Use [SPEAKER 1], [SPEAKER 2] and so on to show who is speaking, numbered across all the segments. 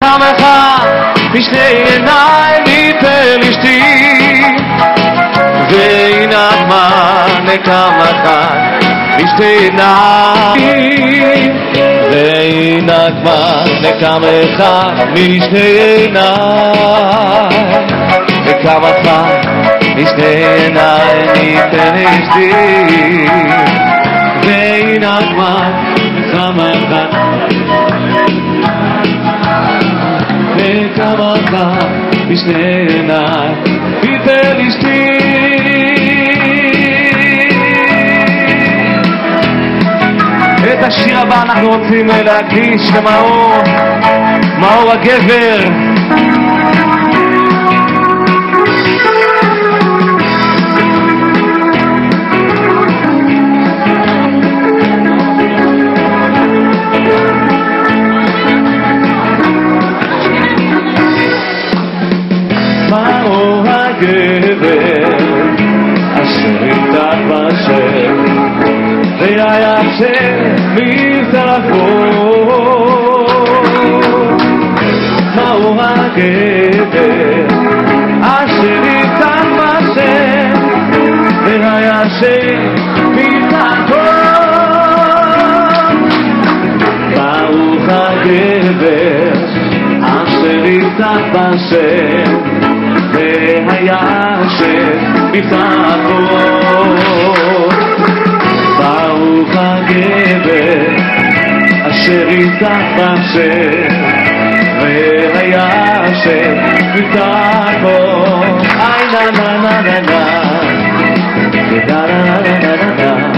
[SPEAKER 1] וקמך משני עיניי מפלשתים וינקמה נקמך משתי עיניי וינקמה נקמך משני עיניי וקמך משני עיניי מפלשתים וינקמה נקמך וקמך משני עיניי מפלשתים. את השיר הבא אנחנו רוצים להקדיש למאור הגבר. מאור הגבר אשר יפתח בשם ויעשה מבטחו. מאור הגבר אשר יפתח בשם ויעשה מבטחו. ברוך הגבר אשר יפתח בשם ויעשה מבטחו. ברוך הגבר אשר יפתח בשם ויעשה מבטחו. איי נה נה נה נה נה נה נה נה נה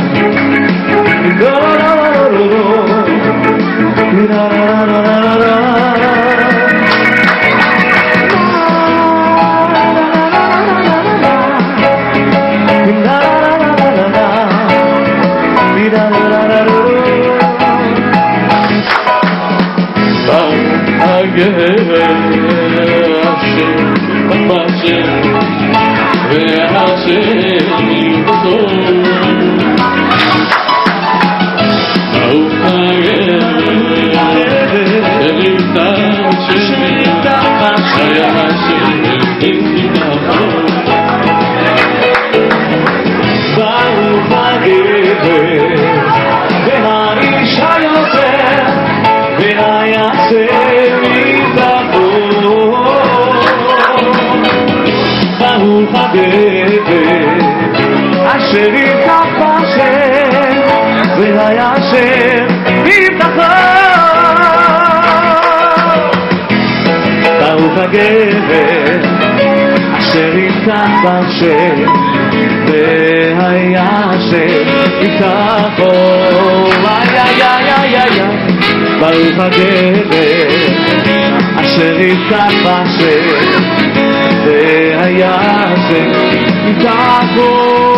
[SPEAKER 1] אשר יפתח בשם ויעשה מבטחו. ברוך הגבר אשר יפתח בשם ויעשה מבטחו. ברוך הגבר אשר יפתח בשם ויעשה מבטחו.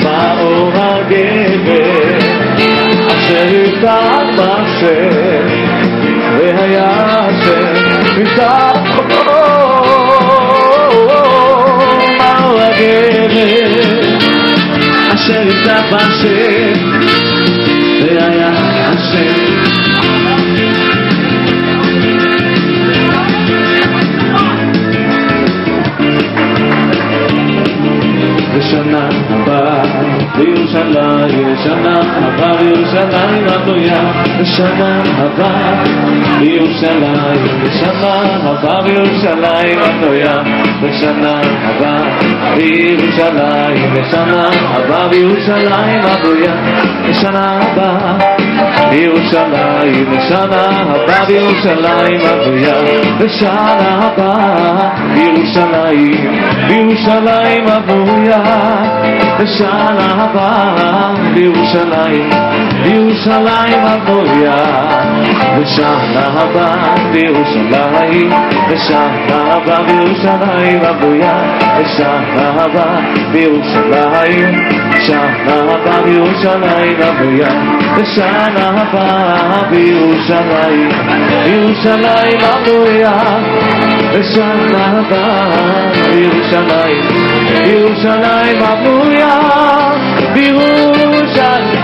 [SPEAKER 1] מאור הגבר אשר יפתח בשם ויעשה מבטחו. מאור הגבר אשר יפתח בשם ויעשה. לשנה הבאה בירושלים, לשנה הבאה בירושלים הבנויה. לשנה הבאה בירושלים, לשנה הבאה בירושלים הבנויה. לשנה הבאה בירושלים, לשנה הבאה בירושלים הבנויה. לשנה הבאה בירושלים, לשנה הבאה בירושלים הבנויה. לשנה הבאה בירושלים, בירושלים הבנויה. לשנה הבאה בירושלים, בירושלים הבנויה. בשנה הבאה בירושלים, בשנה הבאה בירושלים הבויה, בשנה הבאה בירושלים, שנה הבאה בירושלים הבויה, בשנה הבאה בירושלים, בירושלים הבויה, בשנה הבאה בירושלים, בירושלים הבויה, בירושלים.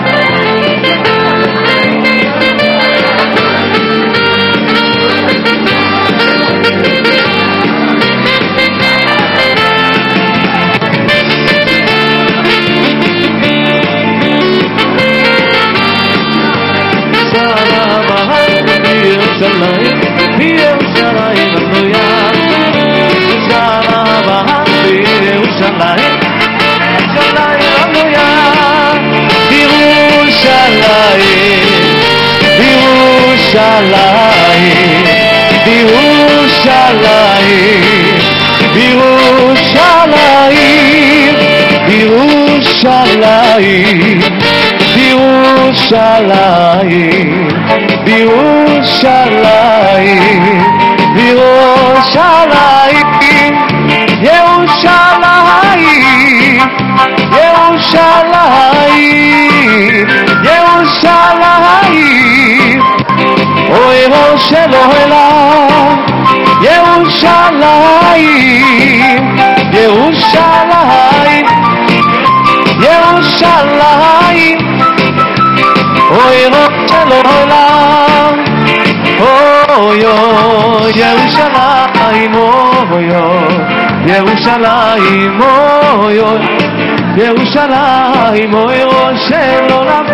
[SPEAKER 1] בירושלים הבנויה, בשנה הבאה בירושלים, בירושלים הבנויה, בירושלים, בירושלים, בירושלים, בירושלים, בירושלים, בירושלים, בירושלים, בירושלים, ירושלים, ירושלים, ירושלים, אוי ראש אלוהים, ירושלים, ירושלים, ירושלים, אוי ראש אלוהים, אוי אוי ירושלים, אוי אוי ירושלים, אוי אוי ירושלים, אוי ראש אלוהים,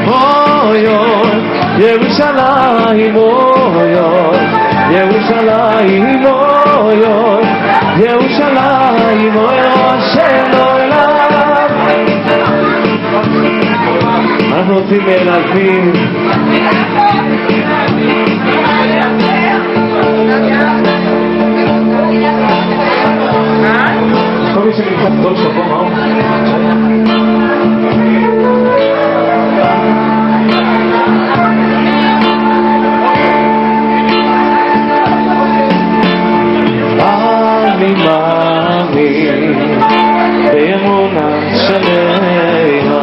[SPEAKER 1] אוי אוי ירושלים, אוי אוי ירושלים, אוי אוי ירושלים, אוי ראש אלוהים. אנחנו רוצים להזמין כל מי שנמצא כל שבוע אני מאמין באמונה שלמה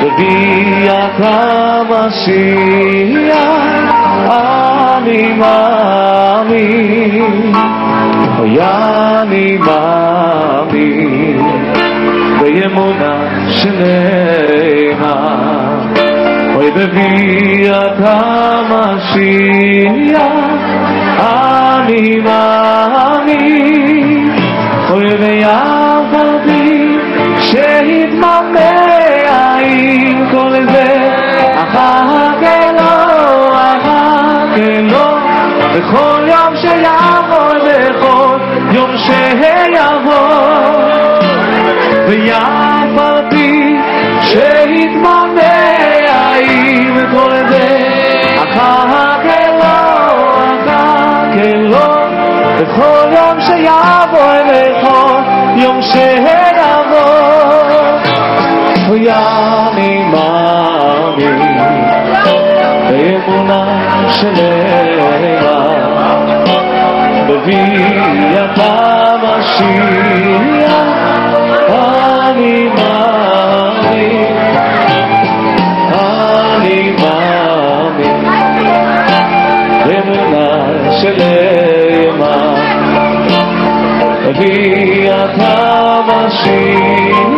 [SPEAKER 1] בביאת המשיח, אני מאמין, אני מאמין באמונה שלמה, אוי בביאת המשיח, אני מאמין, אוי ויעבדי שהתממא עם כל זה, אחכה לו, בכל יום שיעבור, בכל יום שיעבור, ויעברתי שהתממא עם כל זה, אחכה לו, בכל יום שיעבור, בכל יום שיעבור, ואני מאמין באמונה שלמה בביאת המשיח, אני מאמין, אני מאמין באמונה שלמה בביאת המשיח.